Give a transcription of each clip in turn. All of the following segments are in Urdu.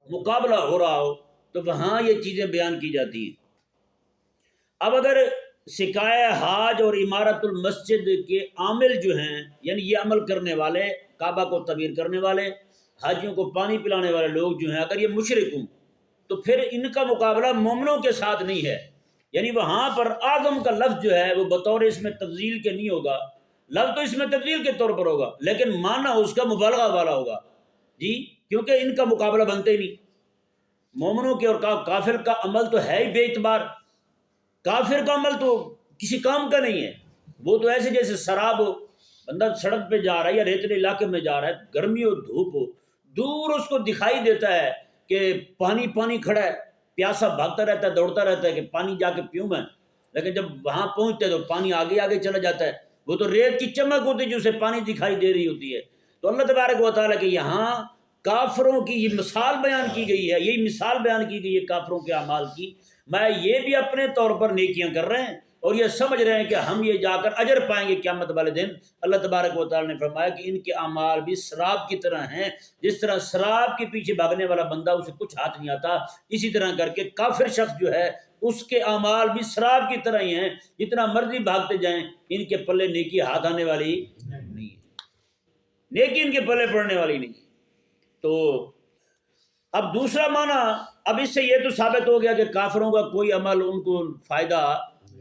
مقابلہ ہو رہا ہو تو وہاں یہ چیزیں بیان کی جاتی ہیں۔ اب اگر سقائے حاج اور عمارت المسجد کے عامل جو ہیں، یعنی یہ عمل کرنے والے، کعبہ کو تعمیر کرنے والے، حاجیوں کو پانی پلانے والے لوگ جو ہیں، اگر یہ مشرک ہوں تو پھر ان کا مقابلہ مومنوں کے ساتھ نہیں ہے۔ یعنی وہاں پر اعظم کا لفظ جو ہے وہ بطور اس میں تفضیل کے نہیں ہوگا، لفظ تو اس میں تفضیل کے طور پر ہوگا لیکن معنی اس کا مبالغہ والا ہوگا جی، کیونکہ ان کا مقابلہ بنتے ہی نہیں۔ مومنوں کے اور کافر کا عمل تو ہے ہی بے اعتبار، کافر کا عمل تو کسی کام کا نہیں ہے، وہ تو ایسے جیسے سراب ہو، بندہ سڑک پہ جا رہا ہے یا ریتلے علاقے میں جا رہا ہے، گرمی ہو دھوپ ہو، دور اس کو دکھائی دیتا ہے کہ پانی پانی کھڑا ہے، پیاسا بھاگتا رہتا ہے، دوڑتا رہتا ہے کہ پانی جا کے پیوں میں، لیکن جب وہاں پہنچتے ہیں تو پانی آگے آگے چلا جاتا ہے، وہ تو ریت کی چمک ہوتی ہے جو اسے پانی دکھائی دے رہی ہوتی ہے۔ تو اللہ تبارک و تعالیٰ کہ یہاں کافروں کی یہ مثال بیان کی گئی ہے، یہی مثال بیان کی گئی ہے کافروں کے اعمال کی، میں یہ بھی اپنے طور پر نیکیاں کر رہے ہیں اور یہ سمجھ رہے ہیں کہ ہم یہ جا کر اجر پائیں گے قیامت والے دن۔ اللہ تبارک و تعالیٰ نے فرمایا کہ ان کے اعمال بھی سراب کی طرح ہیں، جس طرح سراب کے پیچھے بھاگنے والا بندہ اسے کچھ ہاتھ نہیں آتا، اسی طرح کر کے کافر شخص جو ہے اس کے اعمال بھی سراب کی طرح ہی ہیں، جتنا مرضی بھاگتے جائیں ان کے پلے نیکی ہاتھ آنے والی نہیں ہے، نیکی ان کے پلے پڑنے والی نہیں ہے۔ تو اب دوسرا معنی، اب اس سے یہ تو ثابت ہو گیا کہ کافروں کا کوئی عمل ان کو فائدہ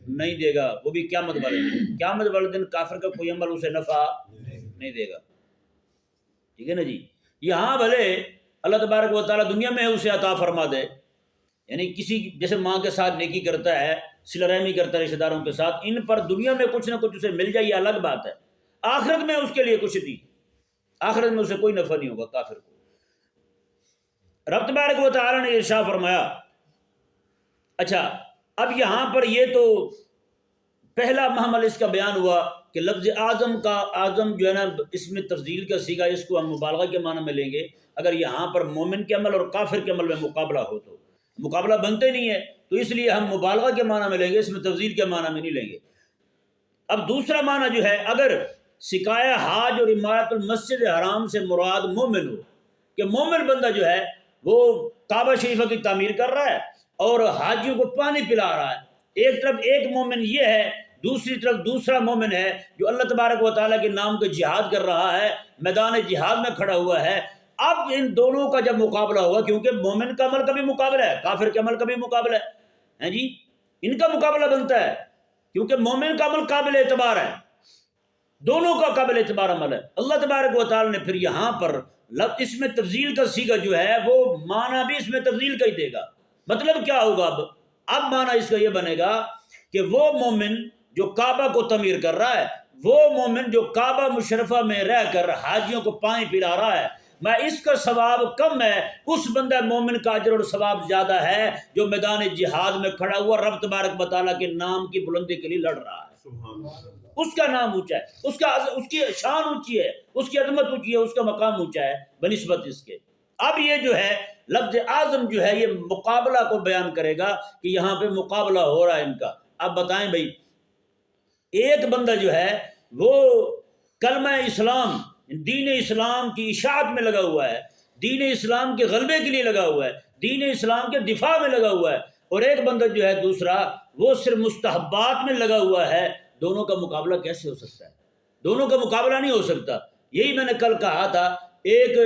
نہیں دے گا، وہ بھی قیامت والے دن، قیامت والے دن کافر کا کوئی عمل اسے نفع نہیں دے گا، ٹھیک ہے نا جی۔ یہاں بھلے اللہ تبارک و تعالیٰ دنیا میں اسے عطا فرما دے، یعنی کسی جیسے ماں کے ساتھ نیکی کرتا ہے، صلہ رحمی کرتا ہے رشتہ داروں کے ساتھ، ان پر دنیا میں کچھ نہ کچھ اسے مل جائے یہ الگ بات ہے، آخرت میں اس کے لیے کچھ نہیں، آخرت میں اسے کوئی نفع نہیں ہوگا کافر کو۔ رب تبارک و تعالیٰ نے ارشاد فرمایا، اچھا اب یہاں پر یہ تو پہلا محمل اس کا بیان ہوا کہ لفظ اعظم کا، اعظم جو ہے نا اس میں تفضیل کا سیگا، اس کو ہم مبالغہ کے معنی میں لیں گے۔ اگر یہاں پر مومن کے عمل اور کافر کے عمل میں مقابلہ ہو تو مقابلہ بنتے نہیں ہے، تو اس لیے ہم مبالغہ کے معنی میں لیں گے، اس میں تفضیل کے معنی میں نہیں لیں گے۔ اب دوسرا معنی جو ہے، اگر سقائے حاج اور عمارت المسجد حرام سے مراد مومن ہو، کہ مومن بندہ جو ہے وہ کعبہ شریفہ کی تعمیر کر رہا ہے اور حاجیوں کو پانی پلا رہا ہے، ایک طرف ایک مومن یہ ہے، دوسری طرف دوسرا مومن ہے جو اللہ تبارک و تعالیٰ کے نام کا جہاد کر رہا ہے، میدان جہاد میں کھڑا ہوا ہے۔ اب ان دونوں کا جب مقابلہ ہوگا، کیونکہ مومن کا عمل کا بھی مقابلہ ہے، کافر کے عمل کا بھی مقابلہ ہے جی، ان کا مقابلہ بنتا ہے کیونکہ مومن کا عمل قابل اعتبار ہے، دونوں کا قابل اعتبار عمل ہے۔ اللہ تبارک و تعالیٰ نے پھر یہاں پر اس میں تفضیل کا سیگا جو ہے وہ معنی بھی اس میں تفضیل کا ہی دے گا۔ مطلب کیا ہوگا؟ اب معنی اس کا یہ بنے گا کہ وہ مومن جو کعبہ کو تعمیر کر رہا ہے، وہ مومن جو کعبہ مشرفہ میں رہ کر حاجیوں کو پانی پلا رہا ہے، میں اس کا ثواب کم ہے، اس بندہ مومن کا اجر اور ثواب زیادہ ہے جو میدان جہاد میں کھڑا ہوا رب تبارک و تعالیٰ کے نام کی بلندی کے لیے لڑ رہا ہے۔ اس کا نام اونچا ہے، اس کی شان اونچی ہے، اس کی عظمت اونچی ہے، اس کا مقام اونچا ہے بنسبت اس کے۔ اب یہ جو ہے لفظ اعظم جو ہے یہ مقابلہ کو بیان کرے گا کہ یہاں پہ مقابلہ ہو رہا ہے ان کا۔ اب بتائیں بھائی، ایک بندہ جو ہے وہ کلمہ اسلام، دین اسلام کی اشاعت میں لگا ہوا ہے، دین اسلام کے غلبے کے لیے لگا ہوا ہے، دین اسلام کے دفاع میں لگا ہوا ہے، اور ایک بندہ جو ہے دوسرا وہ صرف مستحبات میں لگا ہوا ہے، دونوں کا مقابلہ کیسے ہو سکتا ہے؟ دونوں کا مقابلہ نہیں ہو سکتا۔ یہی میں نے کل کہا تھا، ایک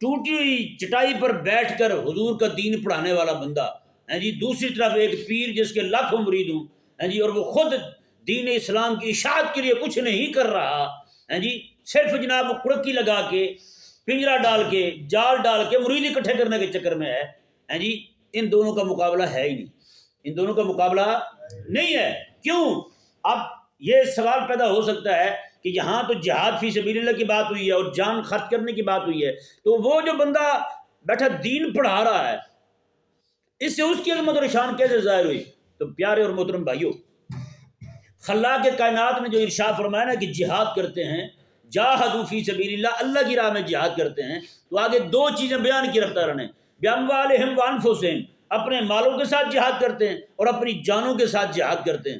ٹوٹی ہوئی چٹائی پر بیٹھ کر حضور کا دین پڑھانے والا بندہ ہے جی، دوسری طرف ایک پیر جس کے لاکھوں مرید ہوں ہے جی، اور وہ خود دین اسلام کی اشاعت کے لیے کچھ نہیں کر رہا ہے جی، صرف جناب کڑکی لگا کے، پنجرا ڈال کے، جال ڈال کے مرید اکٹھے کرنے کے چکر میں ہے جی۔ ان دونوں کا مقابلہ ہے ہی نہیں، ان دونوں کا مقابلہ نہیں ہے۔ کیوں؟ اب یہ سوال پیدا ہو سکتا ہے کہ یہاں تو جہاد فی سبیل اللہ کی بات ہوئی ہے اور جان خرچ کرنے کی بات ہوئی ہے، تو وہ جو بندہ بیٹھا دین پڑھا رہا ہے، اس سے اس کی عظمت اور شان کیسے ظاہر ہوئی؟ تو پیارے اور محترم بھائیو، خلاق کائنات نے جو ارشاد فرمایا نا کہ جہاد کرتے ہیں، جاہدوا فی سبیل اللہ، اللہ کی راہ میں جہاد کرتے ہیں، تو آگے دو چیزیں بیان کی رفتار نے، باموالہم وانفسہم، اپنے مالوں کے ساتھ جہاد کرتے ہیں اور اپنی جانوں کے ساتھ جہاد کرتے ہیں۔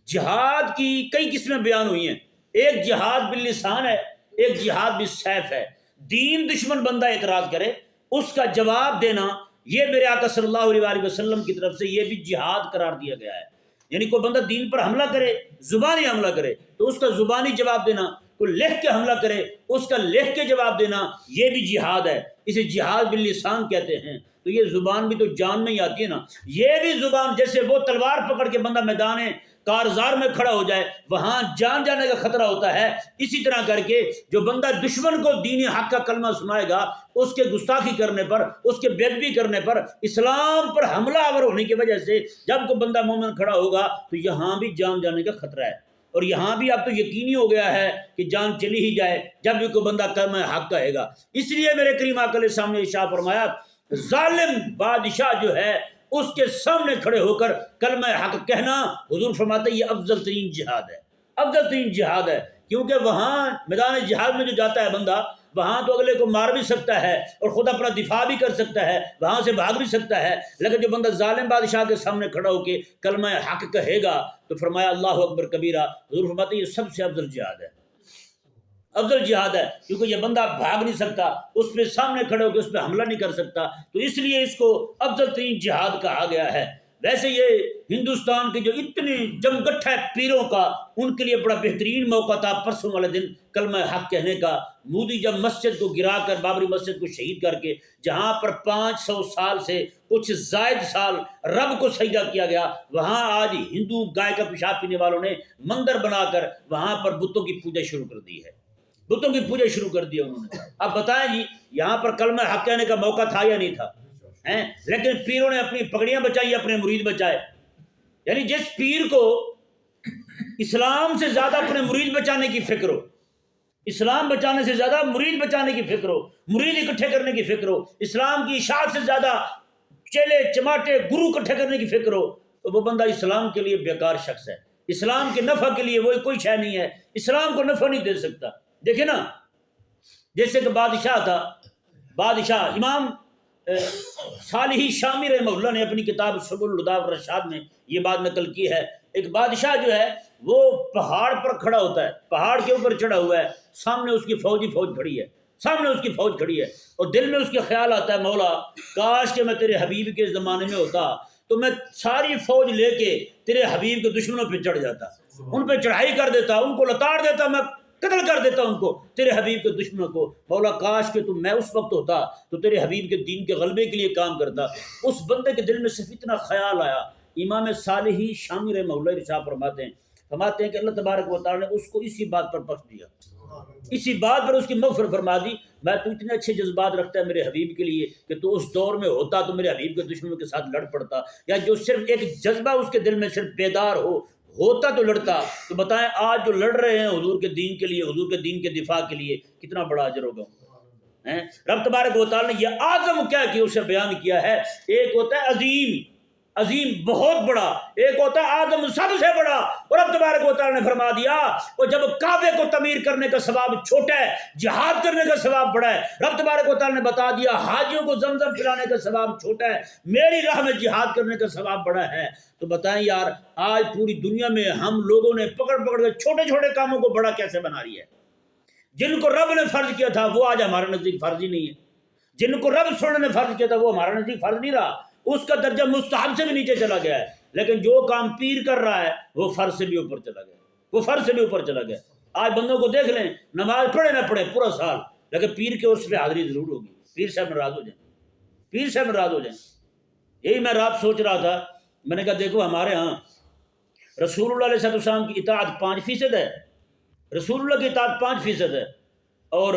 جہاد کی کئی قسمیں بیان ہوئی ہیں، ایک جہاد باللسان ہے، ایک جہاد بالسیف ہے۔ دین دشمن بندہ اعتراض کرے، اس کا جواب دینا، یہ میرے آقا صلی اللہ علیہ وآلہ وسلم کی طرف سے یہ بھی جہاد قرار دیا گیا ہے۔ یعنی کوئی بندہ دین پر حملہ کرے، زبانی حملہ کرے تو اس کا زبانی جواب دینا، کوئی لکھ کے حملہ کرے اس کا لکھ کے جواب دینا، یہ بھی جہاد ہے، اسے جہاد باللسان کہتے ہیں۔ تو یہ زبان بھی تو جان میں ہی آتی ہے نا، یہ بھی زبان، جیسے وہ تلوار پکڑ کے بندہ میدان کارزار میں کھڑا ہو جائے وہاں جان جانے کا خطرہ ہوتا ہے، اسی طرح کر کے جو بندہ دشمن کو دین حق کا کلمہ سنائے گا، اس کے گستاخی کرنے پر، اس کے بے ادبی کرنے پر، اسلام پر حملہ آور ہونے کی وجہ سے جب کوئی بندہ مومن کھڑا ہوگا تو یہاں بھی جان جانے کا خطرہ ہے۔ اور یہاں بھی اب تو یقینی ہو گیا ہے کہ جان چلی ہی جائے جب بھی کوئی بندہ کلمہ حق کہے گا۔ اس لیے میرے کریم آقا علیہ السلام نے ارشاد فرمایا، ظالم بادشاہ جو ہے اس کے سامنے کھڑے ہو کر کلمہ حق کہنا، حضور فرماتے ہیں یہ افضل ترین جہاد ہے، افضل ترین جہاد ہے، کیونکہ وہاں میدان جہاد میں جو جاتا ہے بندہ، وہاں تو اگلے کو مار بھی سکتا ہے اور خود اپنا دفاع بھی کر سکتا ہے، وہاں سے بھاگ بھی سکتا ہے، لیکن جو بندہ ظالم بادشاہ کے سامنے کھڑا ہو کے کلمہ حق کہے گا تو فرمایا اللہ اکبر کبیرہ، حضور فرماتے ہیں یہ سب سے افضل جہاد ہے، افضل جہاد ہے، کیونکہ یہ بندہ بھاگ نہیں سکتا، اس پہ سامنے کھڑے ہو کے اس پہ حملہ نہیں کر سکتا، تو اس لیے اس کو افضل ترین جہاد کہا گیا ہے۔ ویسے یہ ہندوستان کے جو اتنے جمگٹھ ہے پیروں کا، ان کے لیے بڑا بہترین موقع تھا پرسوں والے دن کلمہ حق کہنے کا۔ مودی جب مسجد کو گرا کر، بابری مسجد کو شہید کر کے، جہاں پر 500 سال سے کچھ زائد سال رب کو سجدہ کیا گیا، وہاں آج ہندو گائے کا پیشاب پینے والوں نے مندر بنا کر وہاں پر بتوں کی پوجا شروع کر دی ہے، بتوں کی پوجا شروع کر دی انہوں نے۔ اب بتائیں جی یہاں پر کلمہ حق کہنے کا موقع تھا یا نہیں تھا؟ لیکن پیروں نے اپنی پگڑیاں بچائی، اپنے مرید بچائے۔ یعنی جس پیر کو اسلام سے زیادہ اپنے مرید بچانے کی فکر ہو، اسلام بچانے سے زیادہ مرید بچانے کی فکر ہو، مرید اکٹھے کرنے کی فکر ہو، اسلام کی اشاعت سے زیادہ چیلے چماٹے گرو اکٹھے کرنے کی فکر ہو، تو وہ بندہ اسلام کے لیے بیکار شخص ہے، اسلام کے نفع کے لیے وہ کوئی شے نہیں ہے، اسلام کو نفع نہیں دے سکتا۔ دیکھیں نا، جیسے کہ بادشاہ تھا، بادشاہ امام صالحی شامی رحمہ اللہ نے اپنی کتاب سبل الہدی والرشاد میں یہ بات نقل کی ہے۔ ایک بادشاہ جو ہے وہ پہاڑ پر کھڑا ہوتا ہے، پہاڑ کے اوپر چڑھا ہوا ہے، سامنے اس کی فوج کھڑی ہے، سامنے اس کی فوج کھڑی ہے، اور دل میں اس کے خیال آتا ہے مولا کاش کہ میں تیرے حبیب کے زمانے میں ہوتا تو میں ساری فوج لے کے تیرے حبیب کے دشمنوں پہ چڑھ جاتا، ان پہ چڑھائی کر دیتا، ان کو لتاڑ دیتا، میں قتل کر دیتا ان کو، تیرے حبیب کے دشمنوں کو۔ مولا کاش کہ تم میں اس وقت ہوتا تو تیرے حبیب کے دین کے غلبے کے لیے کام کرتا۔ اس بندے کے دل میں صرف اتنا خیال آیا، امام صالحی شامی رحمہ اللہ ارشاد فرماتے ہیں کہ اللہ تبارک و تعالی نے اس کو اسی بات پر بخش دیا، اسی بات پر اس کی مغفرت فرما دی۔ میں تو اتنے اچھے جذبات رکھتا ہے میرے حبیب کے لیے کہ تو اس دور میں ہوتا تو میرے حبیب کے دشمنوں کے ساتھ لڑ پڑتا، یا جو صرف ایک جذبہ اس کے دل میں صرف بیدار ہوتا تو لڑتا۔ تو بتائیں آج جو لڑ رہے ہیں حضور کے دین کے لیے، حضور کے دین کے دفاع کے لیے، کتنا بڑا اجر ہوگا۔ رب تبارک و تعالی نے یہ اعظم کیا کہ اسے بیان کیا ہے، ایک ہوتا ہے عظیم، عظیم بہت بڑا، ایک ہوتا ہے اعظم سب سے بڑا، اور رب تبارک و تعالی نے فرما دیا اور جب کعبے کو تعمیر کرنے کا ثواب چھوٹا ہے، جہاد کرنے کا ثواب بڑا ہے۔ رب تبارک و تعالی نے بتا دیا حاجیوں کو زمزم پلانے کا ثواب چھوٹا ہے، میری راہ میں جہاد کرنے کا ثواب بڑا ہے۔ تو بتائیں یار آج پوری دنیا میں ہم لوگوں نے پکڑ کے چھوٹے چھوٹے کاموں کو بڑا کیسے بنا رہی ہے؟ جن کو رب نے فرض کیا تھا وہ آج ہمارے نزدیک فرض ہی نہیں ہے، جن کو رب سونے نے فرض کیا تھا وہ ہمارے نزدیک فرض نہیں رہا، اس کا درجہ مستحب سے بھی نیچے چلا گیا ہے۔ لیکن جو کام پیر کر رہا ہے وہ فرض سے بھی اوپر چلا گیا، وہ فرض سے بھی اوپر چلا گیا۔ آج بندوں کو دیکھ لیں نماز پڑھے نہ پڑھے پورا سال، لیکن پیر کے اس پہ حاضری ضرور ہوگی، پیر صاحب ناراض ہو جائیں، پیر صاحب ناراض ہو جائیں۔ یہی میں رات سوچ رہا تھا، میں نے کہا دیکھو ہمارے ہاں رسول اللہ علیہ السلام کی اطاعت 5% ہے، رسول اللہ کی اطاعت 5% ہے، اور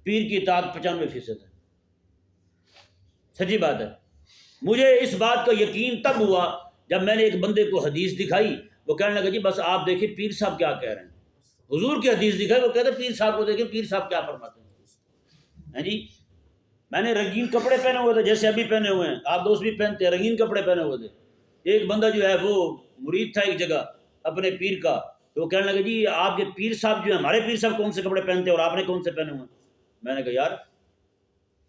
پیر کی اطاعت 95% ہے۔ سچی بات ہے۔ مجھے اس بات کا یقین تب ہوا جب میں نے ایک بندے کو حدیث دکھائی، وہ کہنے لگا جی بس آپ دیکھیں پیر صاحب کیا کہہ رہے ہیں، حضور کی حدیث دکھائی، وہ کہتے ہیں پیر صاحب کو دیکھیں پیر صاحب کیا فرماتے ہیں جی۔ میں نے رنگین کپڑے پہنے ہوئے تھے جیسے ابھی پہنے ہوئے ہیں، آپ دوست بھی پہنتے ہیں، رنگین کپڑے پہنے ہوئے تھے۔ ایک بندہ جو ہے وہ مرید تھا ایک جگہ اپنے پیر کا، تو وہ کہنے لگا جی آپ کے پیر صاحب جو ہے، ہمارے پیر صاحب کون سے کپڑے پہنتے ہیں اور آپ نے کون سے پہنے ہوئے ہیں؟ میں نے کہا یار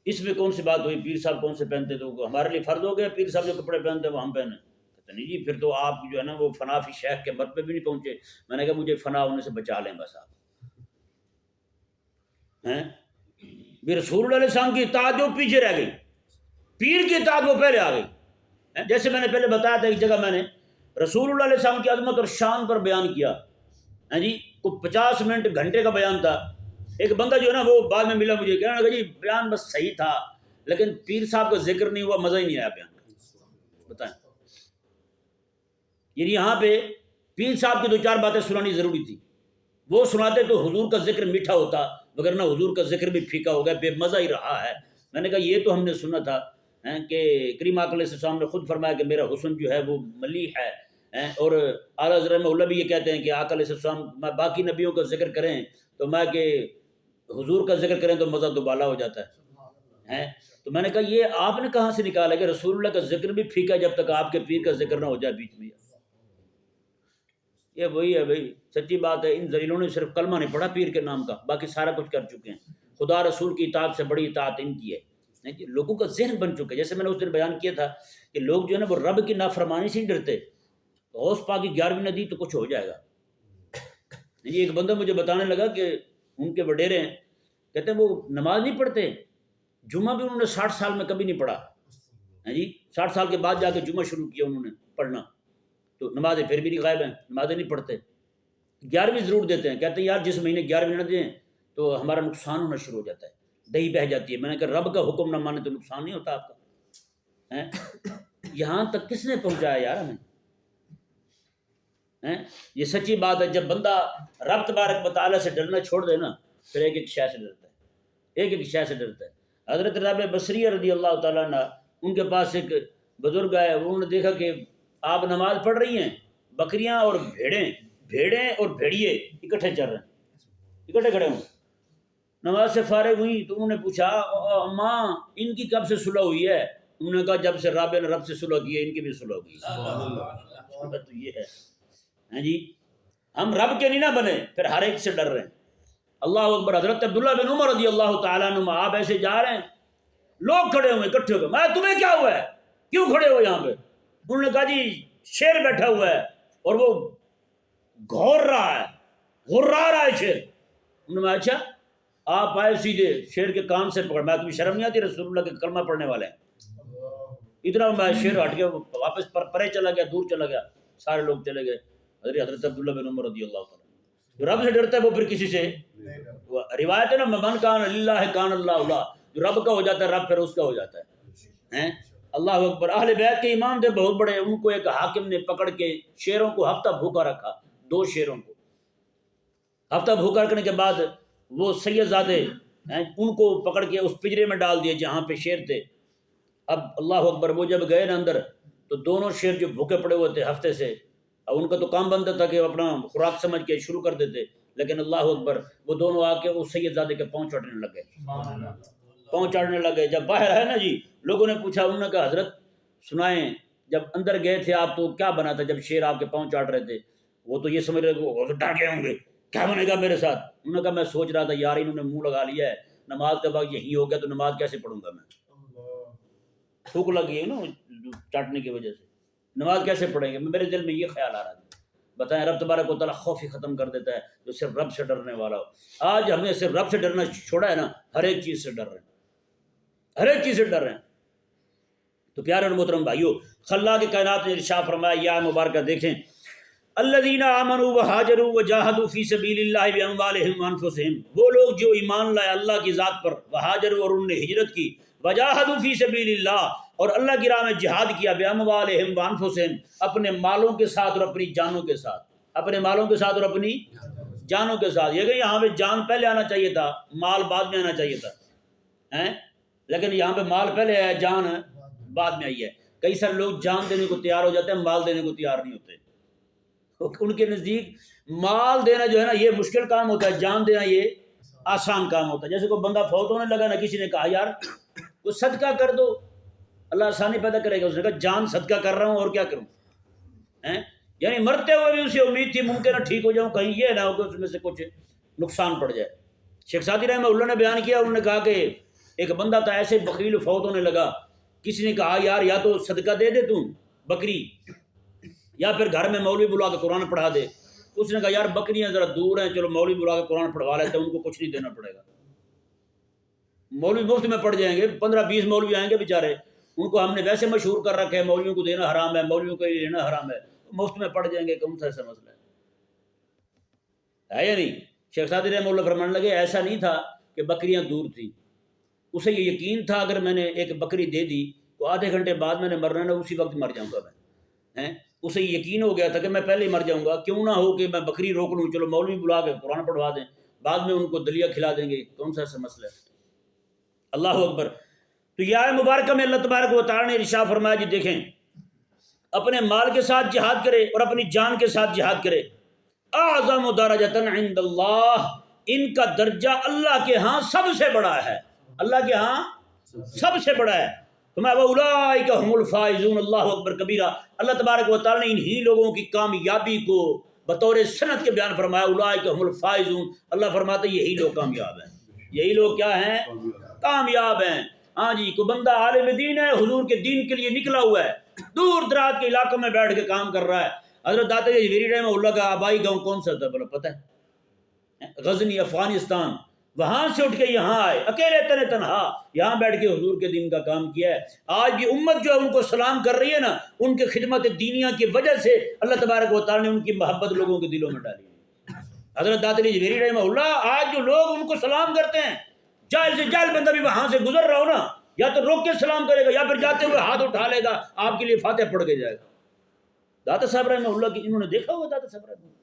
اس میں کون سی بات ہوئی، پیر صاحب کون سے پہنتے تو ہمارے لیے فرض ہو گیا پیر صاحب جو کپڑے پہنتے ہیں وہ ہم پہنے؟ کہتے نہیں جی پھر تو آپ جو ہے نا وہ فنا فی شیخ کے مت پہ بھی نہیں پہنچے۔ میں نے کہا مجھے فنا ہونے سے بچا لیں بس آپ ہیں۔ بھی رسول اللہ علیہ السلام کی اطاعت جو پیچھے رہ گئی، پیر کی اطاعت وہ پہلے آ گئی۔ جیسے میں نے پہلے بتایا تھا، ایک جگہ میں نے رسول اللہ علیہ السلام کی عظمت اور شان پر بیان کیا، جی کو 50 منٹ گھنٹے کا بیان تھا۔ ایک بندہ جو ہے نا وہ بعد میں ملا مجھے، کہنے لگا جی بیان بس صحیح تھا لیکن پیر صاحب کا ذکر نہیں ہوا، مزہ ہی نہیں آیا بیان کا۔ بتائیں، یعنی یہاں پہ پیر صاحب کی 2-4 باتیں سنانی ضروری تھی، وہ سناتے تو حضور کا ذکر میٹھا ہوتا، وگرنہ حضور کا ذکر بھی پھیکا ہو گیا، بے مزہ ہی رہا ہے۔ میں نے کہا یہ تو ہم نے سنا تھا کہ کریم آقا علیہ السلام نے خود فرمایا کہ میرا حسن جو ہے وہ ملیح ہے، اور اعلیٰ حضرت رحمہ اللہ بھی یہ کہتے ہیں کہ آقا علیہ السلام باقی نبیوں کا ذکر کریں تو میں کہ حضور کا ذکر کریں تو مزہ تو بالا ہو جاتا ہے۔ تو میں نے کہا یہ آپ نے کہاں سے نکالا کہ رسول اللہ کا ذکر بھی پھیکا جب تک آپ کے پیر کا ذکر نہ ہو جائے بیچ میں۔ یہ وہی ہے بھائی، سچی بات ہے، ان ذلیلوں نے صرف کلمہ نہیں پڑھا پیر کے نام کا، باقی سارا کچھ کر چکے ہیں۔ خدا رسول کی اطاعت سے بڑی اطاعت ان کی ہے۔ لوگوں کا ذہن بن چکا ہے، جیسے میں نے اس دن بیان کیا تھا کہ لوگ جو ہے نا وہ رب کی نافرمانی سے ہی ڈرتے، غوث پاک کی 11ویں نہ دی تو کچھ ہو جائے گا۔ ایک بندہ مجھے بتانے لگا کہ ان کے وڈیرے ہیں، کہتے ہیں وہ نماز نہیں پڑھتے، جمعہ بھی انہوں نے 60 سال میں کبھی نہیں پڑھا، جی 60 سال کے بعد جا کے جمعہ شروع کیا انہوں نے پڑھنا، تو نمازیں پھر بھی نہیں غائب ہیں، نمازیں نہیں پڑھتے۔ 11ویں ضرور دیتے ہیں، کہتے ہیں یار جس مہینے 11ویں نہ دیں تو ہمارا نقصان ہونا شروع ہو جاتا ہے، دہی بہہ جاتی ہے۔ میں نے کہا رب کا حکم نہ مانے تو نقصان نہیں ہوتا آپ کا؟ یہاں تک کس نے پہنچایا یار ہمیں؟ یہ سچی بات ہے، جب بندہ رب تبارک و تعالیٰ سے ڈرنا چھوڑ دے نا پھر ایک ایک شے سے ڈرتا ہے، ایک ایک شے سے ڈرتا ہے۔ حضرت رابعہ بصریہ رضی اللہ تعالیٰ عنہ، ان کے پاس ایک بزرگ آئے، انہوں نے دیکھا کہ آپ نماز پڑھ رہی ہیں، بکریاں اور بھیڑیں اور بھیڑیے اکٹھے چل رہے ہیں، اکٹھے کھڑے ہوں۔ نماز سے فارغ ہوئی تو انہوں نے پوچھا اماں ان کی کب سے صلح ہوئی ہے؟ انہوں نے کہا جب سے رابعہ نے رب سے صلح کی ہے ان کی بھی صلح ہوئی ہے۔ تو یہ ہے جی، ہم رب کے نہیں نہ بنے پھر ہر ایک سے ڈر رہے ہیں۔ اللہ اکبر۔ حضرت عبداللہ بن عمر رضی اللہ تعالیٰ عنہ، آپ ایسے جا رہے ہیں، لوگ کھڑے ہوئے اکٹھے ہو گئے، میں تمہیں کیا ہوا ہے، کیوں کھڑے ہو یہاں پہ؟ انہوں نے کہا جی شیر بیٹھا ہوا ہے اور وہ گھور رہا ہے، غرا رہا ہے شیر۔ انہوں نے کہا اچھا، آپ آئے سیدھے شیر کے کان سے پکڑ، میں تمہیں شرم نہیں آتی؟ رسول اللہ کے کلمہ پڑھنے والے ہیں۔ اتنا میں شیر ہٹ گیا، واپس پرے چلا گیا، دور چلا گیا، سارے لوگ چلے گئے۔ حضرت عبداللہ بن عمر رضی اللہ تعالیٰ، جو رب سے ڈرتا ہے وہ پھر کسی سے، روایت ہے نا من کان للہ کان اللہ لہ، جو رب کا ہو جاتا ہے رب پھر اس کا ہو جاتا ہے۔ اللہ اکبر۔ اہل بیت کے امام تھے بہت بڑے، ان کو ایک حاکم نے پکڑ کے شیروں کو ہفتہ بھوکا رکھا، 2 شیروں کو ہفتہ بھوکا رکھنے کے بعد وہ سید زادے ان کو پکڑ کے اس پجرے میں ڈال دیے جہاں پہ شیر تھے۔ اب اللہ اکبر، وہ جب گئے نا اندر تو دونوں شیر جو بھوکے پڑے ہوئے تھے ہفتے سے، اب ان کا تو کام بنتا تھا کہ اپنا خوراک سمجھ کے شروع کر دیتے، لیکن اللہ اکبر وہ دونوں آ کے اس سید زادے کے پاؤں چڑھنے لگ گئے، پاؤں چڑھنے لگے۔ جب باہر ہے نا جی، لوگوں نے پوچھا، انہوں نے کہا حضرت سنائیں جب اندر گئے تھے آپ تو کیا بنا تھا جب شیر آپ کے پاؤں چاٹ رہے تھے؟ وہ تو یہ سمجھ رہے وہ تو ڈر گئے ہوں گے، کیا بنے گا میرے ساتھ؟ انہوں نے کہا میں سوچ رہا تھا یار انہوں نے منہ لگا لیا ہے، نماز کا وقت یہی ہو گیا تو نماز کیسے پڑھوں گا میں؟ تھوک لگ گئی ہے نا چاٹنے کی وجہ سے، نماز کیسے پڑھیں گے؟ میرے دل میں یہ خیال آ رہا تھا۔ بتائیں رب تبارک و تعالیٰ خوف ہی ختم کر دیتا ہے جو صرف رب سے ڈرنے والا ہو۔ آج ہم نے صرف رب سے ڈرنا چھوڑا ہے نا، ہر ایک چیز سے ڈر رہے ہیں، ہر ایک چیز سے ڈر رہے ہیں۔ تو پیارے اور محترم بھائیو، خلاق کائنات نے ارشاد فرمایا، یا مبارکہ دیکھیں، الذین آمنوا وہاجروا وجاہدوا فی سبیل اللہ باموالہم وانفسہم، وہ لوگ جو ایمان لائے اللہ کی ذات پر، وہاجروا اور انہوں نے ہجرت کی، وجاہدوا فی سبیل اللہ اور اللہ کی راہ میں جہاد کیا، باموالہم وانفسہم اپنے مالوں کے ساتھ اور اپنی جانوں کے ساتھ، اپنے مالوں کے ساتھ اور اپنی جانوں کے ساتھ۔ یہ کہ یہاں پہ جان پہلے آنا چاہیے تھا، مال بعد میں آنا چاہیے تھا، لیکن یہاں پہ مال پہلے آیا، جان بعد میں آئی ہے۔ کئی سارے لوگ جان دینے کو تیار ہو جاتے ہیں، مال دینے کو تیار نہیں ہوتے۔ ان کے نزدیک مال دینا جو ہے نا یہ مشکل کام ہوتا ہے، جان دینا یہ آسان کام ہوتا ہے۔ جیسے کوئی بندہ فوت ہونے لگا نا، کسی نے کہا یار کوئی صدقہ کر دو، اللہ آسانی پیدا کرے گا، اس نے کہا جان صدقہ کر رہا ہوں اور کیا کروں؟ یعنی مرتے ہوئے بھی اسے امید تھی ممکن ہے ٹھیک ہو جاؤں، کہیں یہ نہ ہو کہ اس میں سے کچھ نقصان پڑ جائے۔ شیخ سعدی رحمہ اللہ نے بیان کیا، انہوں نے کہا کہ ایک بندہ تھا ایسے بخیل، فوت ہونے لگا، کسی نے کہا یار یا تو صدقہ دے دے تو بکری، یا پھر گھر میں مولوی بلا کے قرآن پڑھا دے۔ اس نے کہا یار بکریاں ذرا دور ہیں، چلو مولوی بلا کے قرآن پڑھوا لیتے ہیں، ان کو کچھ نہیں دینا پڑے گا۔ مولوی مفت میں پڑ جائیں گے، 15-20 مولوی آئیں گے بیچارے، ان کو ہم نے ویسے مشہور کر رکھا ہے مولویوں کو دینا حرام ہے، مولویوں کو یہ لینا حرام ہے، مفت میں پڑ جائیں گے، کون سا ایسا مسئلہ ہے یا نہیں؟ شیخ سعدی رحمہ اللہ فرمانے لگے ایسا نہیں تھا کہ بکریاں دور تھیں، اسے یہ یقین تھا اگر میں نے ایک بکری دے دی تو آدھے گھنٹے بعد میں نے مرنا ہے، اسی وقت مر جاؤں گا میں، اسے یقین ہو گیا تھا کہ میں پہلے ہی مر جاؤں گا، کیوں نہ ہو کہ میں بکری روک لوں، چلو مولوی بلا کے قرآن پڑھوا دیں، بعد میں ان کو دلیا کھلا دیں گے، کون سا ایسا مسئلہ ہے؟ اللہ اکبر۔ تو یہ آیت مبارکہ میں اللہ تبارک و تعالی نے ارشاد فرمایا جی دیکھیں، اپنے مال کے ساتھ جہاد کرے اور اپنی جان کے ساتھ جہاد کرے، اعظم درجۃ عند اللہ، ان کا درجہ اللہ کے ہاں سب سے بڑا ہے، اللہ کے ہاں سب سے بڑا ہے۔ وَأُولَٰئِكَ هُمُ الْفَائِزُونَ، اللہ اکبر کبیرہ۔ اللہ تبارک و تعالی نے انہی لوگوں کی کامیابی کو بطور سند کے بیان فرمایا، اولئک هم الفائزون، اللہ فرماتے یہی لوگ کامیاب ہیں، یہی لوگ کیا ہیں؟ کامیاب ہیں۔ ہاں جی، کوئی بندہ عالم دین ہے، حضور کے دین کے لیے نکلا ہوا ہے، دور دراز کے علاقوں میں بیٹھ کے کام کر رہا ہے۔ حضرت داتا جھویری رحمہ اللہ کا آبائی گاؤں کون سا تھا پتہ ہے؟ غزنی، افغانستان، وہاں سے اٹھ کے یہاں آئے، اکیلے تنہا یہاں بیٹھ کے حضور کے دین کا کام کیا ہے۔ آج بھی امت جو ہے ان کو سلام کر رہی ہے نا، ان کے خدمت دینیہ کی وجہ سے اللہ تبارک و تعالی نے ان کی محبت لوگوں کے دلوں میں ڈالی ہے۔ حضرت داتا جھویری رحمہ اللہ، آج جو لوگ ان کو سلام کرتے ہیں، جاہل سے جاہل بندہ بھی وہاں سے گزر رہا ہو نا، یا تو روک کے سلام کرے گا یا پھر جاتے ہوئے ہاتھ اٹھا لے گا، آپ کے لیے فاتح پڑھ کے جائے گا۔ داتا صاحب رحمہ اللہ کی انہوں نے دیکھا ہوا، داتا صاحب رحمہ اللہ،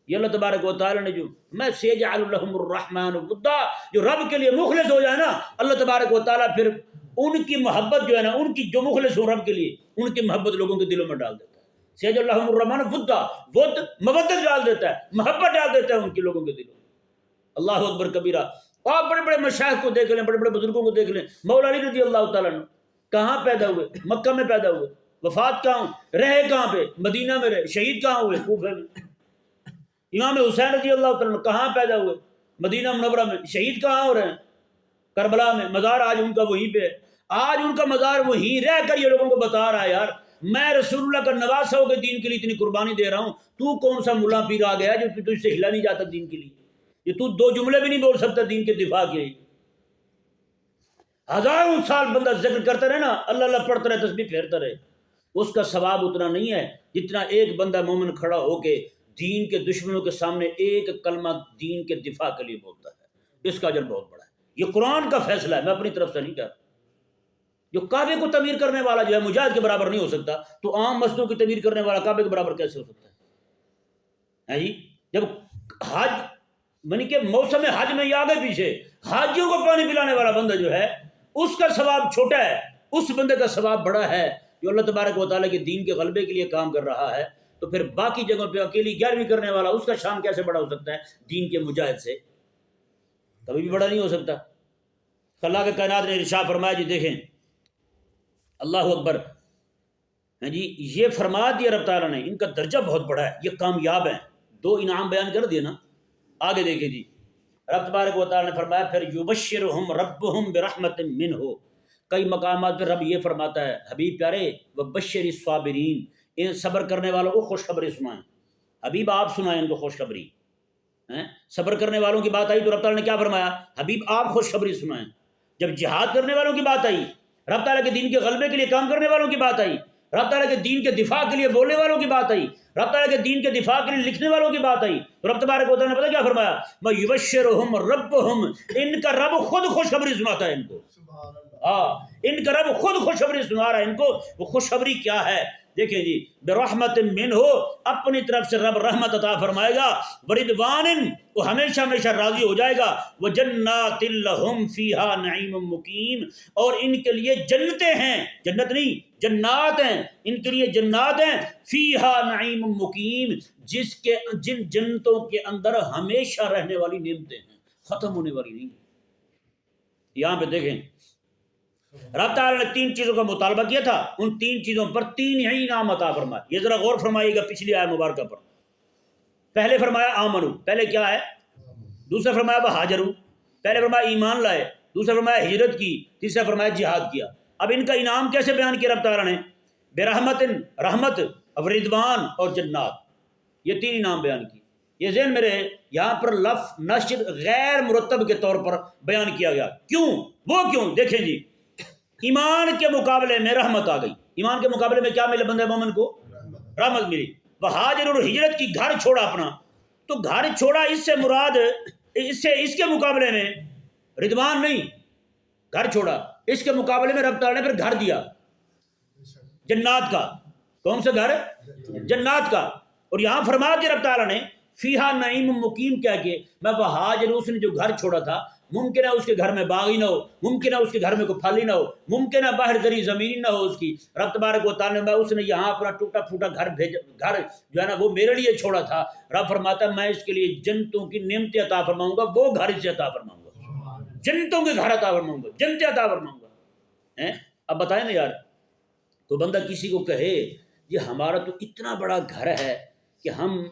یہ اللہ تبارک و تعالی نے جو میں سیجعل لهم الرحمن ودا، جو رب کے لیے مخلص ہو جائے نا، اللہ تبارک و تعالی پھر ان کی محبت جو ہے نا، ان کی جو مخلص ہو رب کے لیے، ان کی محبت لوگوں کے دلوں میں ڈال دیتا ہے۔ سیجعل لهم الرحمن ودا، ود مودت ڈال دیتا ہے، محبت ڈال دیتا ہے ان کے لوگوں کے دلوں میں۔ اللہ اکبر کبیرہ۔ آپ بڑے بڑے مشائخ کو دیکھ لیں، بڑے بڑے بزرگوں کو دیکھ لیں، مولا علی رضی اللہ تعالیٰ عنہ کہاں پیدا ہوئے؟ مکہ میں پیدا ہوئے، وفات کہاں، رہے کہاں پہ؟ مدینہ میں رہے، شہید کہاں ہوئے؟ کوفہ میں۔ امام حسین رضی اللہ تعالیٰ کہاں پیدا ہوئے؟ مدینہ منورہ میں۔ شہید کہاں ہو رہے ہیں؟ کربلا میں۔ مزار آج ان کا وہیں پہ ہے، آج ان کا مزار وہیں رہ کر یہ لوگوں کو بتا رہا ہے یار میں رسول اللہ کا نواسا ہو کے دین کے لیے اتنی قربانی دے رہا ہوں، تو کون سا ملا پیر آ گیا جو تجھ سے ہلا نہیں جاتا دین کے لیے، یہ تو دو جملے بھی نہیں بول سکتا دین کے دفاع کے۔ ہزاروں سال بندہ ذکر کرتا رہے نا، اللہ اللہ پڑھتا رہے، تسبیح پھیرتا رہے، اس کا ثواب اتنا نہیں ہے جتنا ایک بندہ مومن کھڑا ہو کے دین کے دشمنوں کے سامنے ایک کلمہ دین کے دفاع کے لیے بولتا ہے، اس کا اجر بہت بڑا ہے۔ یہ قرآن کا فیصلہ ہے، میں اپنی طرف سے نہیں کہتا۔ جو کعبے کو تعمیر کرنے والا جو ہے مجاہد کے برابر نہیں ہو سکتا، تو عام مسجدوں کی تعمیر کرنے والا کعبے کے برابر کیسے ہو سکتا ہے؟ جی جب حج یعنی کہ موسم حج میں یہ آگے پیچھے حاجیوں کو پانی پلانے والا بندہ جو ہے اس کا ثواب چھوٹا ہے، اس بندے کا ثواب بڑا ہے جو اللہ تبارک و تعالیٰ کے دین کے غلبے کے لیے کام کر رہا ہے، تو پھر باقی جگہوں پہ اکیلی گیرویں کرنے والا اس کا شان کیسے بڑا ہو سکتا ہے دین کے مجاہد سے؟ کبھی بھی بڑا نہیں ہو سکتا۔ اللہ کے کائنات نے ارشاد فرمایا جی دیکھیں، اللہ اکبر، جی یہ فرما دیا رب تعالیٰ نے ان کا درجہ بہت بڑا ہے، یہ کامیاب ہیں۔ دو انعام بیان کر دیے نا، آگے دیکھیں جی رب تبارک و تعالیٰ نے فرمایا پھر یبشرہم ربہم برحمت منہ، کئی مقامات پہ رب یہ فرماتا ہے حبیب پیارے وبشر الصابرین، ان صبر کرنے والوں کو خوشخبری سنائیں، حبیب آپ سنائیں ان کو خوشخبری۔ صبر کرنے والوں کی بات آئی تو رب تعالیٰ نے کیا فرمایا؟ حبیب آپ خوشخبری سنائیں۔ جب جہاد کرنے والوں کی بات آئی، رب تعالیٰ کے دین کے غلبے کے لیے کام کرنے والوں کی بات آئی، رب تعالیٰ کے دین کے دفاع کے لیے بولنے والوں کی بات آئی، رب تعالیٰ کے دین کے دفاع کے لیے لکھنے والوں کی بات آئی، تو رب تبارک و تعالیٰ نے پتہ کیا فرمایا؟ وَيُبَشِّرُهُمْ رَبُّهُمْ، ان کا رب خود خوشخبری سناتا ہے ان کو۔ ان کا رب خود خوشخبری سنا رہا ہے ان کو۔ وہ خوشخبری کیا ہے؟ دیکھیں جی برحمت منہ، اپنی طرف سے رب رحمت عطا فرمائے گا، ورضوان، وہ ہمیشہ ہمیشہ راضی ہو جائے گا، وجنات لہم فیہا نعیم مقیم، اور ان کے لیے جنتیں ہیں، جنت نہیں جنات ہیں، ان کے لیے جنات ہیں، فیہا نعیم مقیم، جن جنتوں کے اندر ہمیشہ رہنے والی نعمتیں ہیں، ختم ہونے والی نہیں۔ یہاں پہ دیکھیں رب تعالیٰ نے تین چیزوں کا مطالبہ کیا تھا، ان تین چیزوں پر تین ہی انعام عطا فرمائے۔ یہ ذرا غور فرمائیے گا پچھلی آیت مبارکہ پر۔ پہلے فرمایا آمنو، پہلے کیا ہے؟ دوسرا فرمایا وہاجرو، پہلے فرمایا ایمان لائے، دوسرا فرمایا ہجرت کی، تیسرا فرمایا جہاد کیا۔ اب ان کا انعام کیسے بیان کیا رب تعالیٰ نے؟ برحمت، رحمت، ورضوان اور جنات، یہ تین انعام بیان کی۔ یہ ذہن میں رہے، یہاں پر لفظ نشر غیر مرتب کے طور پر بیان کیا گیا، کیوں؟ وہ کیوں؟ دیکھیں جی، ایمان کے مقابلے میں رحمت آ گئی، ایمان کے مقابلے میں کیا ملے بندہ مومن کو؟ رحمت ملی۔ وہاجر اور ہجرت کی گھر چھوڑا اپنا، تو گھر چھوڑا اس سے مراد اس کے مقابلے میں رضوان نہیں، گھر چھوڑا، اس کے مقابلے میں رب تعالیٰ نے پھر گھر دیا جنات کا۔ کون سا گھر؟ جنات کا۔ اور یہاں فرما دیا رب تعالیٰ نے فیہا نعیم مقیم، کیا کہ میں وہاجر، اس نے جو گھر چھوڑا تھا، ممکن ہے اس کے گھر میں باغ ہی نہ ہو، ممکن ہے اس کے گھر میں کوئی پھل ہی نہ ہو، ممکن ہے باہر زرعی زمین نہ ہو اس کی، رب تبارک و تعالیٰ نے اس نے یہاں اپنا ٹوٹا پھوٹا گھر جو ہے نا وہ میرے لیے چھوڑا تھا۔ رب فرماتا ہے میں اس کے لیے جنتوں کی نعمتیں عطا فرماؤں گا، وہ گھر اسے عطا فرماؤں گا، جنتوں کے گھر عطا فرماؤں گا، جنتیں عطا فرماؤں گا۔ اب بتائیں نا یار، تو بندہ کسی کو کہے یہ ہمارا تو اتنا بڑا گھر ہے کہ ہم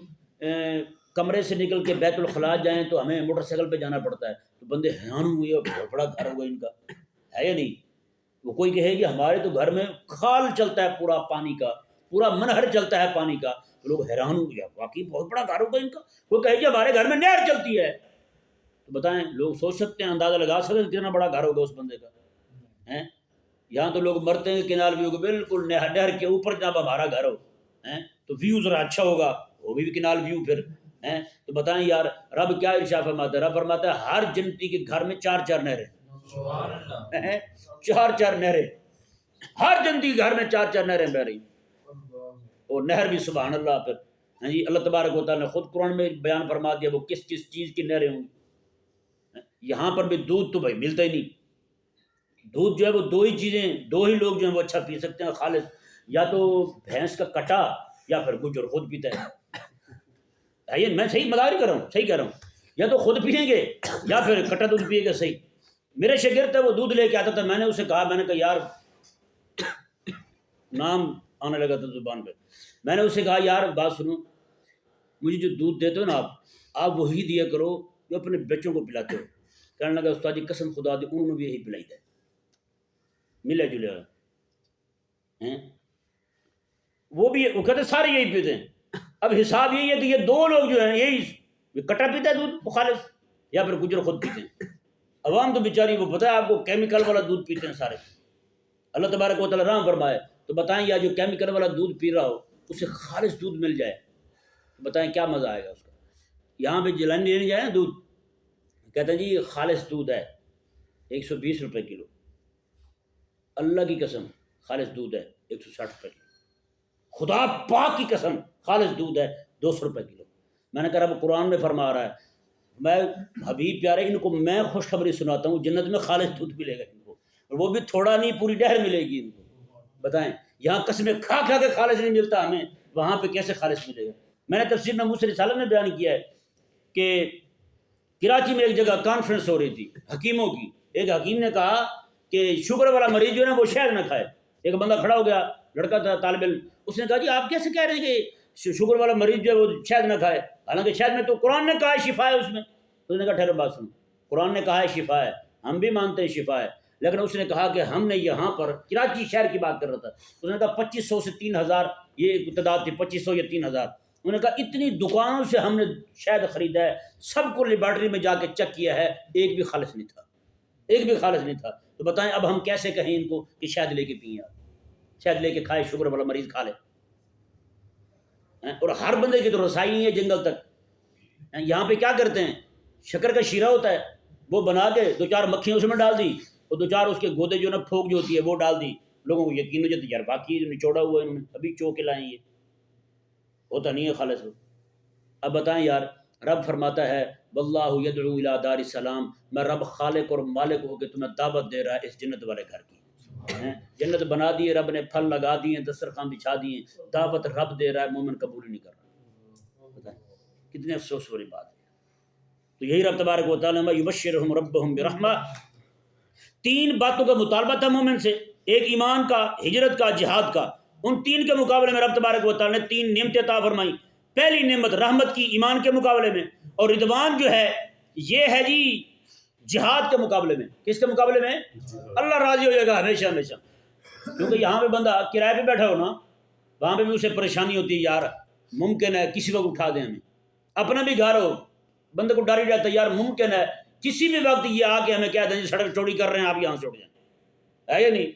کمرے سے نکل کے بیت الخلاء جائیں تو ہمیں موٹر سائیکل پہ جانا پڑتا ہے، تو بندے حیران ہوئے، اور بہت بڑا گھر ہوگا ان کا، ہے یا نہیں؟ وہ کوئی کہے کہ ہمارے تو گھر میں کھال چلتا ہے پورا پانی کا، پورا منہر چلتا ہے پانی کا، تو لوگ حیران ہو گیا، واقعی بہت بڑا گھر ہوگا ان کا۔ وہ کہے کہ ہمارے گھر میں نہر چلتی ہے، تو بتائیں لوگ سوچ سکتے ہیں، اندازہ لگا سکتے ہیں کتنا بڑا گھر ہوگا اس بندے کا۔ یہاں تو لوگ مرتے ہیں کنال ویو کو بالکل نہر کے اوپر جب ہمارا گھر ہو تو ویو ذرا اچھا ہوگا، وہ بھی کنال ویو پھر۔ تو بتائیں یار رب کیا ارشاد فرماتا ہے؟ رب فرماتا ہے ہر جنتی کے گھر میں 4 نہریں، 4 نہریں، ہر جنتی کے گھر میں 4 نہریں بہ رہی، اور نہر بھی سبحان اللہ پھر جی اللہ تبارک و تعالیٰ نے خود قرآن میں بیان فرما دیا وہ کس کس چیز کی نہریں ہوں گی۔ یہاں پر بھی دودھ تو بھائی ملتا ہی نہیں، دودھ جو ہے وہ 2 ہی چیزیں، 2 ہی لوگ جو ہیں وہ اچھا پی سکتے ہیں خالص، یا تو بھینس کا کٹا یا پھر گجر خود پیتا ہے۔ میں صحیح مداری کر رہا ہوں، صحیح کہہ رہا ہوں، یا تو خود پیئیں گے یا پھر کٹا دودھ پیے گا۔ صحیح، میرے شاگرد ہے وہ دودھ لے کے آتا تھا، میں نے اسے کہا یار، نام آنے لگا تھا زبان پہ، میں نے اسے کہا یار بات سنو، مجھے جو دودھ دیتے ہو نا آپ وہی دیا کرو جو اپنے بچوں کو پلاتے ہو۔ کہنے لگا استاد جی قسم خدا دی انہوں نے بھی یہی پلائی ہے، ملے جلے ہیں وہ بھی، وہ کہتے سارے یہی پیتے ہیں۔ اب حساب یہی ہے کہ یہ 2 لوگ جو ہیں یہی کٹا پیتا ہے دودھ خالص، یا پھر گجر خود پیتے ہیں۔ عوام تو بیچاری وہ پتہ ہے آپ کو کیمیکل والا دودھ پیتے ہیں سارے، اللہ تبارک و تعالیٰ رحم فرمائے۔ تو بتائیں یا جو کیمیکل والا دودھ پی رہا ہو اسے خالص دودھ مل جائے، بتائیں کیا مزہ آئے گا اس کا۔ یہاں پہ جلانی لینے جائیں دودھ، کہتے ہیں جی یہ خالص دودھ ہے 120 روپے کلو، اللہ کی قسم خالص دودھ ہے 160 روپے کلو، خدا پاک کی قسم خالص دودھ ہے 200 روپے کلو۔ میں نے کہا رب قرآن میں فرما رہا ہے، میں حبیب پیارے ان کو میں خوشخبری سناتا ہوں جنت میں خالص دودھ ملے گا ان کو، اور وہ بھی تھوڑا نہیں پوری نہر ملے گی ان کو۔ بتائیں یہاں قسمیں کھا کھا کے خالص نہیں ملتا ہمیں، وہاں پہ کیسے خالص ملے گا؟ میں نے تفسیر میں موسیٰ رسالہ میں بیان کیا ہے کہ کراچی میں ایک جگہ کانفرنس ہو رہی تھی حکیموں کی، ایک حکیم نے کہا کہ شوگر والا مریض جو ہے نا وہ شہد نہ کھائے۔ ایک بندہ کھڑا ہو گیا، لڑکا تھا طالب علم، اس نے کہا جی آپ کیسے کہہ رہے ہیں کہ شوگر والا مریض جو ہے وہ شہد نہ کھائے، حالانکہ شہد میں تو قرآن نے کہا ہے شفا ہے اس میں۔ اس نے کہا ٹھہرو بات سنو، قرآن نے کہا ہے شفا ہے، ہم بھی مانتے ہیں شفا ہے، لیکن اس نے کہا کہ ہم نے یہاں پر کراچی شہر کی بات کر رہا تھا، اس نے کہا 2500 سے 3000 یہ تعداد تھی، 2500 یا 3000۔ انہوں نے کہا اتنی دکانوں سے ہم نے شہد خریدا ہے، سب کو لیبارٹری میں جا کے چیک کیا ہے، ایک بھی خالص نہیں تھا، ایک بھی خالص نہیں تھا۔ تو بتائیں اب ہم کیسے کہیں ان کو کہ شہد لے کے پئیں، آپ شہد لے کے کھائے، شوگر والا مریض کھا لے۔ اور ہر بندے کی تو رسائی نہیں ہے جنگل تک۔ یہاں پہ کیا کرتے ہیں، شکر کا شیرہ ہوتا ہے وہ بنا کے 2-4 مکھیاں اس میں ڈال دی، اور 2-4 اس کے گودے جو نا پھوک جو ہوتی ہے وہ ڈال دی، لوگوں کو یقین ہو جاتا ہے یار باقی نچوڑا ہوا ہے انہوں نے ابھی چو کے لائیں، یہ ہوتا نہیں ہے خالص۔ اب بتائیں یار رب فرماتا ہے واللہ یدعو الی دار السلام، میں رب خالق اور مالک ہو کے تمہیں دعوت دے رہا ہے اس جنت والے گھر کی۔ جنت بنا دیے رب نے، پھل لگا دیے، دسترخوان بچھا دیے، دعوت رب دے رہا ہے، مومن قبول نہیں کر رہا۔ بتائیں کتنے افسوس والی بات ہے۔ تو یہی رب تبارک و تعالیٰ یبشرہم ربہم برحمہ، 3 باتوں کا مطالبہ تھا مومن سے، ایک ایمان کا، ہجرت کا، جہاد کا۔ ان 3 کے مقابلے میں رب تبارک و تعالیٰ نے 3 نعمتیں عطا فرمائیں۔ پہلی نعمت رحمت کی ایمان کے مقابلے میں، اور رضوان جو ہے یہ ہے جی جہاد کے مقابلے میں۔ کس کے مقابلے میں؟ اللہ راضی ہو جائے گا ہمیشہ ہمیشہ۔ کیونکہ یہاں پہ بندہ کرائے پہ بیٹھا ہو نا، وہاں پہ بھی اسے پریشانی ہوتی ہے یار ممکن ہے کسی وقت اٹھا دیں ہمیں، اپنا بھی گھر ہو، بندے کو ڈر ہی رہتا ہے یار ممکن ہے کسی بھی وقت یہ آ کے ہمیں کہہ دیں سڑک چوری کر رہے ہیں آپ یہاں سے اٹھ جائیں، ہے یا نہیں؟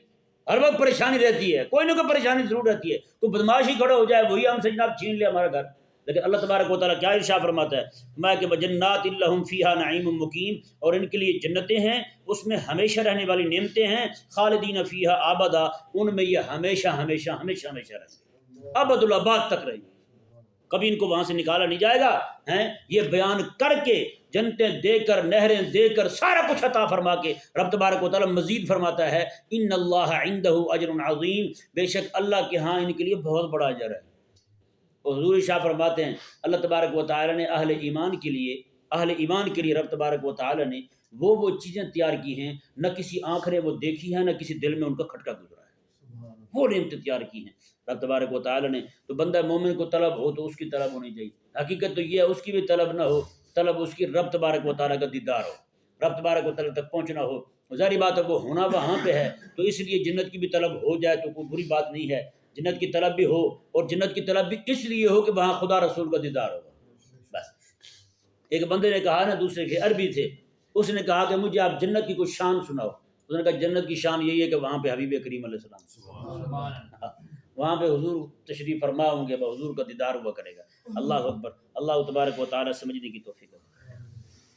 ہر وقت پریشانی رہتی ہے، کوئی نہ کوئی پریشانی ضرور رہتی ہے، کوئی بدماش ہی کھڑا ہو جائے وہی ہم سے جناب چھین لے ہمارا گھر۔ لیکن اللہ تبارک و تعالیٰ کیا ارشاد فرماتا ہے، میں کہ بجنات لہم فیہا نعیم مقیم، اور ان کے لیے جنتیں ہیں اس میں ہمیشہ رہنے والی نعمتیں ہیں، خالدین فیہا ابدا، ان میں یہ ہمیشہ ہمیشہ ہمیشہ ہمیشہ رہیں گے، ابد الاباد تک رہیں گے، کبھی ان کو وہاں سے نکالا نہیں جائے گا۔ ہیں یہ بیان کر کے جنتیں دے کر نہریں دے کر سارا کچھ عطا فرما کے رب تبارک و تعالیٰ مزید فرماتا ہے ان اللہ عندہ اجر عظیم، بے شک اللہ کے ہاں ان کے لیے بہت بڑا اجر ہے۔ حضور شاہ فرماتے ہیں اللہ تبارک و تعالیٰ نے اہل ایمان کے لیے رب تبارک و تعالیٰ نے وہ چیزیں تیار کی ہیں، نہ کسی آنکھ نے وہ دیکھی ہیں، نہ کسی دل میں ان کا کھٹکا گزرا ہے، وہ نعمتیں تیار کی ہیں رب تبارک و تعالیٰ نے۔ تو بندہ مومن کو طلب ہو تو اس کی طلب ہونی چاہیے، حقیقت تو یہ ہے اس کی بھی طلب نہ ہو، طلب اس کی رب تبارک و تعالیٰ کا دیدار ہو، رب تبارک و تعالیٰ تک پہنچنا ہو۔ ظاہری بات ہے وہ ہونا وہاں پہ ہے، تو اس لیے جنت کی بھی طلب ہو جائے تو کوئی بری بات نہیں ہے، جنت کی طلب بھی ہو، اور جنت کی طلب بھی اس لیے ہو کہ وہاں خدا رسول کا دیدار ہوگا۔ بس ایک بندے نے کہا نا دوسرے کے، عربی تھے، اس نے کہا کہ مجھے آپ جنت کی کوئی شان سناؤ۔ اس نے کہا جنت کی شان یہی ہے کہ وہاں پہ حبیب کریم علیہ السلام، وہاں پہ حضور تشریف فرما ہوں گے، حضور کا دیدار ہوا کرے گا۔ اللہ اکبر، اللہ تبارک و تعالیٰ سمجھنے کی توفیق۔